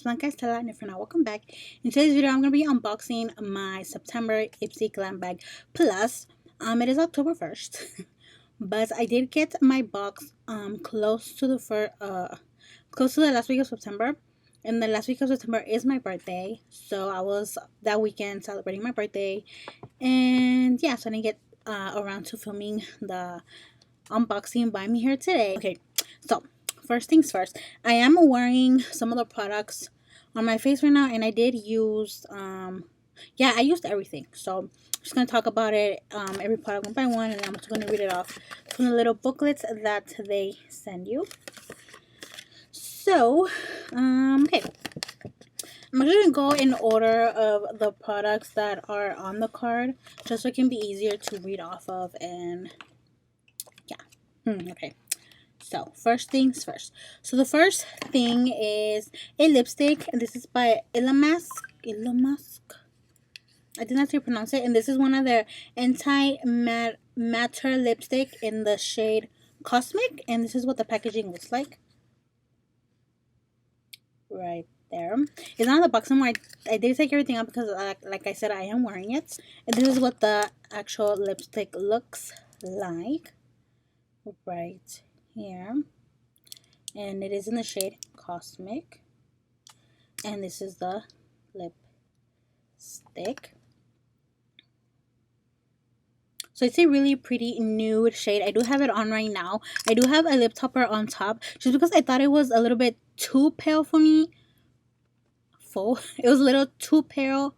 Blanca Estela, and if you're not, welcome back. In today's video, I'm going to be unboxing my September Ipsy Glam bag. Plus, it is October 1st, but I did get my box close to the last week of September. And the last week of September is my birthday, so I was that weekend celebrating my birthday, and yeah, so I didn't get around to filming the unboxing by me here today. Okay, so first things first, I am wearing some of the products on my face right now, and I did use I used everything, so I'm just gonna talk about it, every product one by one, and I'm just gonna read it off from the little booklets that they send you. So, okay, I'm actually going to go in order of the products that are on the card, just so it can be easier to read off of, and yeah. Okay, so first things first. So the first thing is a lipstick, and this is by 𝙎𝙤𝘾𝙄𝘼𝙎. I think that's how you pronounce it, and this is one of their anti-matter lipstick in the shade Cosmic, and this is what the packaging looks like. Right there. It's not on the box anymore. I did take everything out because like I said, I am wearing it, and this is what the actual lipstick looks like right here, and it is in the shade Cosmic, and this is the lipstick. So it's a really pretty nude shade. I do have it on right now. I do have a lip topper on top, just because I thought it was a little bit too pale for me. It was a little too pale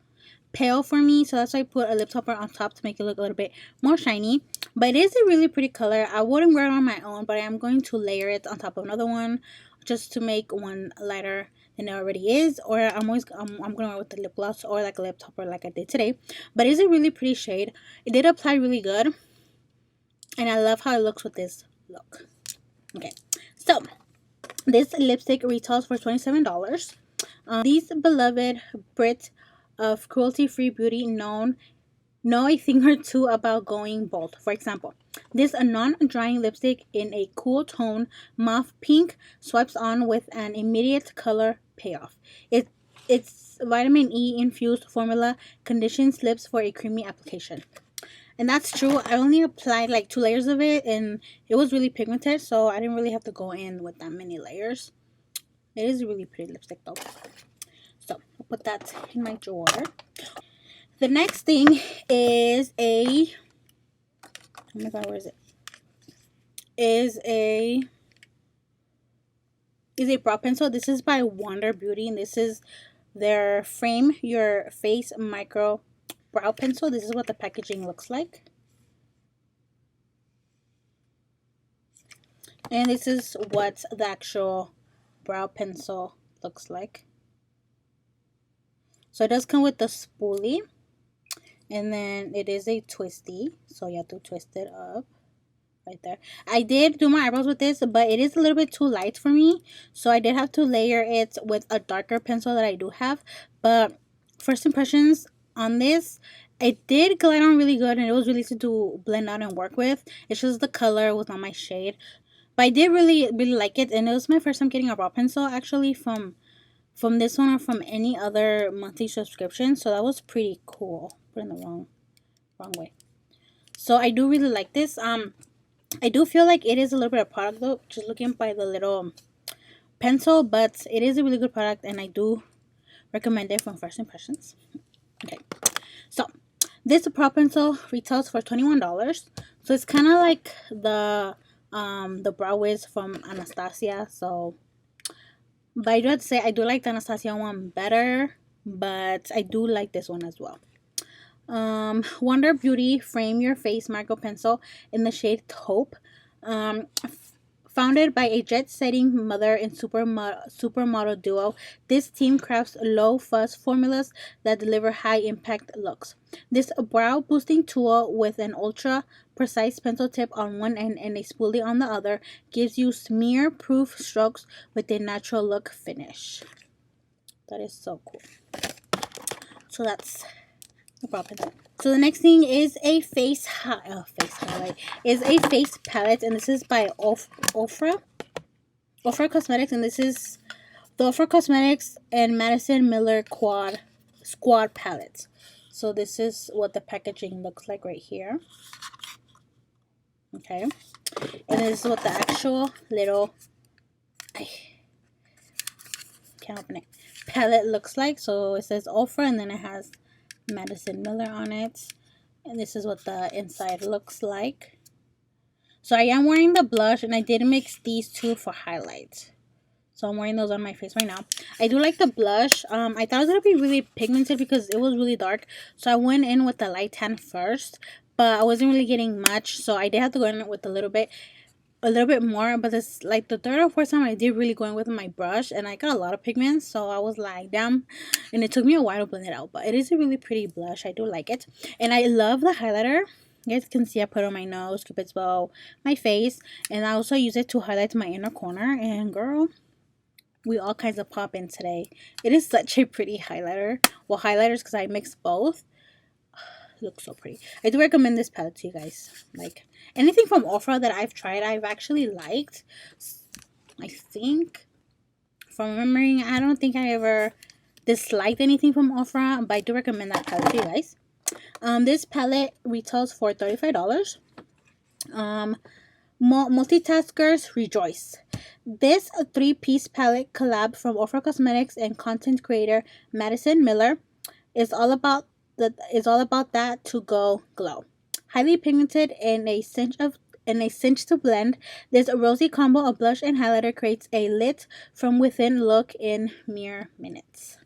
for me, so that's why I put a lip topper on top to make it look a little bit more shiny. But it is a really pretty color. I wouldn't wear it on my own, but I am going to layer it on top of another one just to make one lighter than it already is. Or I'm gonna wear it with the lip gloss or like a lip topper like I did today. But it's a really pretty shade. It did apply really good, and I love how it looks with this look. Okay, so this lipstick retails for $27. These beloved Brit of cruelty-free beauty know a thing or two about going bold. For example, this a non-drying lipstick in a cool tone mauve pink swipes on with an immediate color payoff. Its vitamin E infused formula conditions lips for a creamy application. And that's true. I only applied like 2 layers of it, and it was really pigmented, so I didn't really have to go in with that many layers. It is a really pretty lipstick though. So I'll put that in my drawer. The next thing is oh my god, where is it? Is a brow pencil. This is by Wonder Beauty, and this is their Frame Your Face Micro Brow Pencil. This is what the packaging looks like. And this is what the actual brow pencil looks like. So it does come with the spoolie, and then it is a twisty, so you have to twist it up right there. I did do my eyebrows with this, but it is a little bit too light for me, so I did have to layer it with a darker pencil that I do have. But first impressions on this, it did glide on really good, and it was really easy to blend out and work with. It's just the color was not my shade. But I did really like it, and it was my first time getting a brow pencil actually from this one or from any other monthly subscription, so that was pretty cool. Put in the wrong way. So I do really like this. I do feel like it is a little bit of product though, just looking by the little pencil, but it is a really good product, and I do recommend it from first impressions. Okay, so this brow pencil retails for $21. So it's kind of like the Brow Wiz from Anastasia. So, but I do have to say I do like the Anastasia one better, but I do like this one as well. Wonder Beauty Frame Your Face Micro Pencil in the shade Taupe. Founded by a jet-setting mother and supermodel duo, this team crafts low-fuss formulas that deliver high-impact looks. This brow-boosting tool with an ultra-precise pencil tip on one end and a spoolie on the other gives you smear-proof strokes with a natural look finish. That is so cool. So that's the brow pencil. So the next thing is a face highlight. Is a face palette, and this is by Ofra Cosmetics, and this is the Ofra Cosmetics and Madison Miller Squad palettes. So this is what the packaging looks like right here. Okay, and this is what the actual little can't open it palette looks like. So it says Ofra, and then it has Madison Miller on it, and this is what the inside looks like. So I am wearing the blush, and I did mix these two for highlights. So I'm wearing those on my face right now. I do like the blush. I thought it was going to be really pigmented because it was really dark. So I went in with the light tan first, but I wasn't really getting much. So I did have to go in with a little bit more. But it's like the third or fourth time I did really go in with my brush, and I got a lot of pigments. So I was like, damn. And it took me a while to blend it out. But it is a really pretty blush. I do like it. And I love the highlighter. You guys can see I put it on my nose, Cupid's bow, my face. And I also use it to highlight my inner corner. And girl, we all kinds of pop in today. It is such a pretty highlighter. Well, highlighters, because I mix both. Looks so pretty. I do recommend this palette to you guys. Like, anything from Ofra that I've tried, I've actually liked. I think, from remembering, I don't think I ever disliked anything from Ofra, but I do recommend that palette to you guys. This palette retails for $35. Multitaskers rejoice. This 3-piece palette collab from Ofra Cosmetics and content creator Madison Miller is all about that to go glow. Highly pigmented and a cinch to blend, this rosy combo of blush and highlighter creates a lit from within look in mere minutes.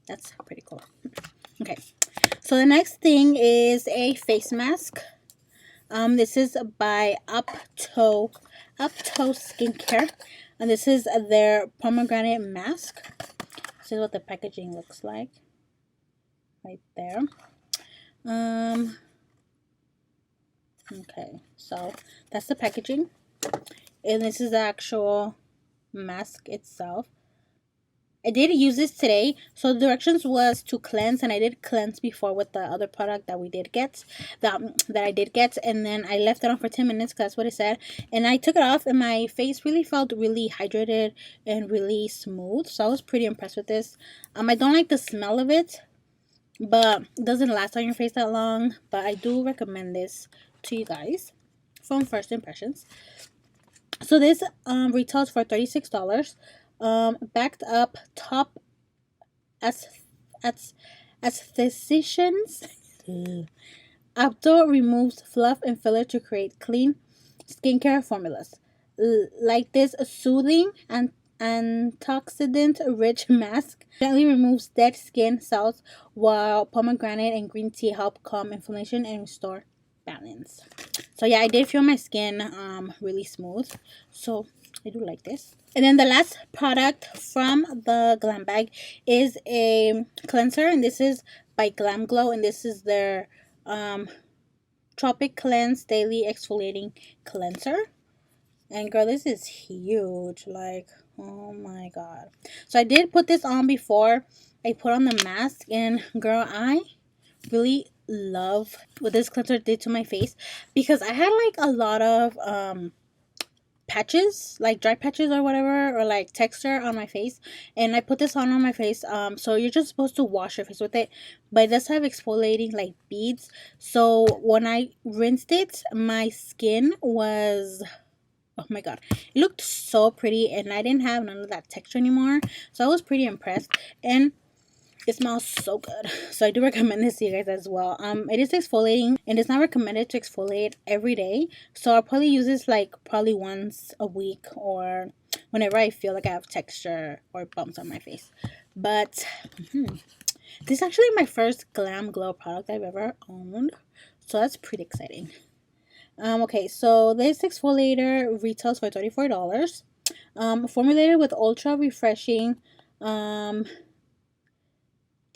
That's pretty cool. Okay, so the next thing is a face mask. This is by 𝙎𝙤𝘾𝙄𝘼𝙎 Skincare, and this is their Pomegranate Mask. This is what the packaging looks like right there. Okay, so that's the packaging, and this is the actual mask itself. I did use this today. So the directions was to cleanse, and I did cleanse before with the other product that we did get, that I did get, and then I left it on for 10 minutes because that's what it said. And I took it off, and my face really felt really hydrated and really smooth. So I was pretty impressed with this. I don't like the smell of it, but it doesn't last on your face that long. But I do recommend this to you guys from first impressions. So this retails for $36. Backed up top aestheticians. Outdoor removes fluff and filler to create clean skincare formulas. Like this soothing and antioxidant-rich mask gently removes dead skin cells, while pomegranate and green tea help calm inflammation and restore balance. So yeah, I did feel my skin really smooth, so I do like this. And then the last product from the Glam bag is a cleanser, and this is by Glam Glow, and this is their Tropic Cleanse Daily Exfoliating Cleanser. And girl, this is huge. Like, oh my god. So I did put this on before I put on the mask, and girl, I really love what this cleanser did to my face, because I had like a lot of patches, like dry patches or whatever, or like texture on my face, and I put this on my face. So you're just supposed to wash your face with it, but it does have exfoliating like beads. So when I rinsed it, my skin was, oh my god, it looked so pretty, and I didn't have none of that texture anymore. So I was pretty impressed, and it smells so good. So I do recommend this to you guys as well. It is exfoliating, and it's not recommended to exfoliate every day. So I'll probably use this like probably once a week, or whenever I feel like I have texture or bumps on my face. But this is actually my first Glam Glow product I've ever owned, so that's pretty exciting. Okay, so this exfoliator retails for $34. Formulated with ultra refreshing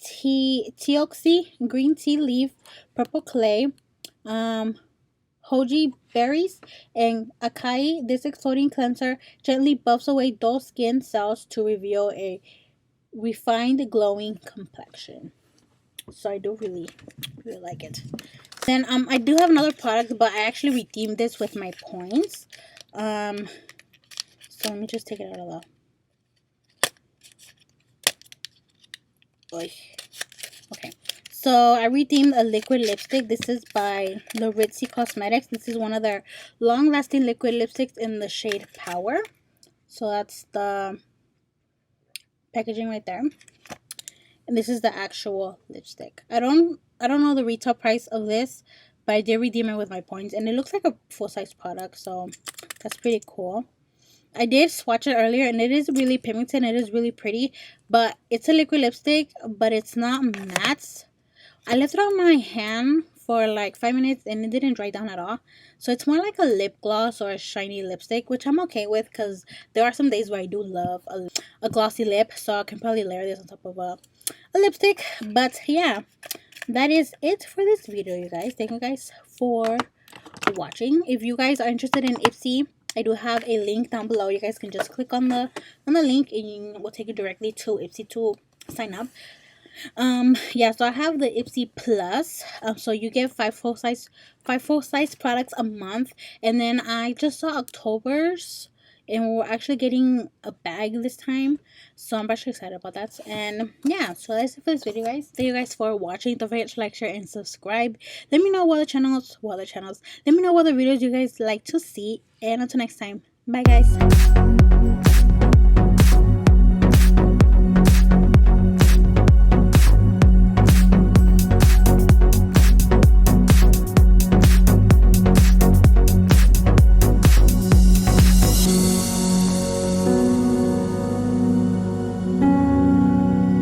teoxy, green tea leaf, purple clay, hoji berries, and acai, this exfoliating cleanser gently buffs away dull skin cells to reveal a refined, glowing complexion. So I do really like it. Then I do have another product, but I actually redeemed this with my points. So let me just take it out of the Oy. Okay, so I redeemed a liquid lipstick. This is by the Ritzy Cosmetics. This is one of their long-lasting liquid lipsticks in the shade Power. So that's the packaging right there, and this is the actual lipstick. I don't know the retail price of this, but I did redeem it with my points, and it looks like a full-size product, so that's pretty cool. I did swatch it earlier, and it is really pigmented. It is really pretty, but it's a liquid lipstick, but it's not matte. I left it on my hand for like 5 minutes, and it didn't dry down at all. So it's more like a lip gloss or a shiny lipstick, which I'm okay with, because there are some days where I do love a glossy lip, so I can probably layer this on top of a lipstick. But yeah, that is it for this video, you guys. Thank you guys for watching. If you guys are interested in Ipsy, I do have a link down below. You guys can just click on the link, and it will take you directly to Ipsy to sign up. Yeah, so I have the Ipsy Plus. So you get five full size products a month, and then I just saw October's, and we're actually getting a bag this time, so I'm actually excited about that. And yeah, so that's it for this video, guys. Thank you guys for watching. Don't forget to like, share, and subscribe. Let me know what other channels, let me know what other videos you guys like to see, and until next time, bye guys.